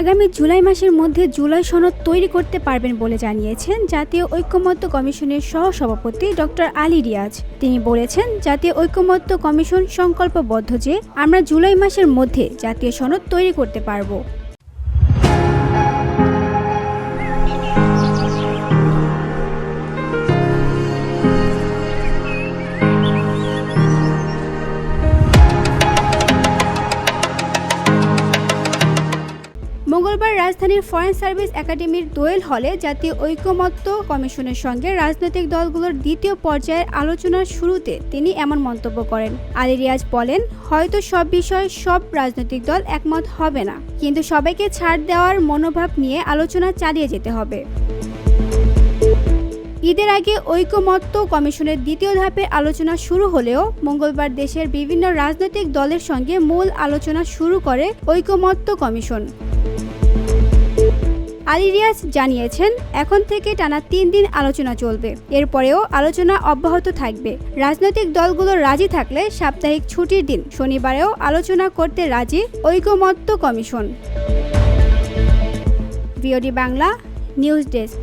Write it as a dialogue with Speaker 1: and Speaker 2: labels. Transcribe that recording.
Speaker 1: আগামী জুলাই মাসের মধ্যে জুলাই সনদ তৈরি করতে পারবেন বলে জানিয়েছেন জাতীয় ঐকমত্য কমিশনের সহসভাপতি ডক্টর আলী রিয়াজ। তিনি বলেছেন, জাতীয় ঐকমত্য কমিশন সংকল্পবদ্ধ যে আমরা জুলাই মাসের মধ্যে জাতীয় সনদ তৈরি করতে পারব। মঙ্গলবার রাজধানীর ফরেন সার্ভিস একাডেমির দোয়েল হলে জাতীয় ঐকমত্য কমিশনের সঙ্গে রাজনৈতিক দলগুলোর দ্বিতীয় পর্যায়ের আলোচনার শুরুতে তিনি এমন মন্তব্য করেন। আলী রিয়াজ বলেন, হয়তো সব বিষয়ে সব রাজনৈতিক দল একমত হবে না, কিন্তু সবাইকে ছাড় দেওয়ার মনোভাব নিয়ে আলোচনা চালিয়ে যেতে হবে। ঈদের আগে ঐকমত্য কমিশনের দ্বিতীয় ধাপের আলোচনা শুরু হলেও মঙ্গলবার দেশের বিভিন্ন রাজনৈতিক দলের সঙ্গে মূল আলোচনা শুরু করে ঐকমত্য কমিশন। আলী রিয়াজ জানিয়েছেন, এখন থেকে টানা 3 দিন আলোচনা চলবে, এরপরেও আলোচনা অব্যাহত থাকবে। রাজনৈতিক দলগুলো রাজি থাকলে সাপ্তাহিক ছুটির দিন শনিবারেও আলোচনা করতে রাজি ঐকমত্য কমিশন। VOD Bangla news desk.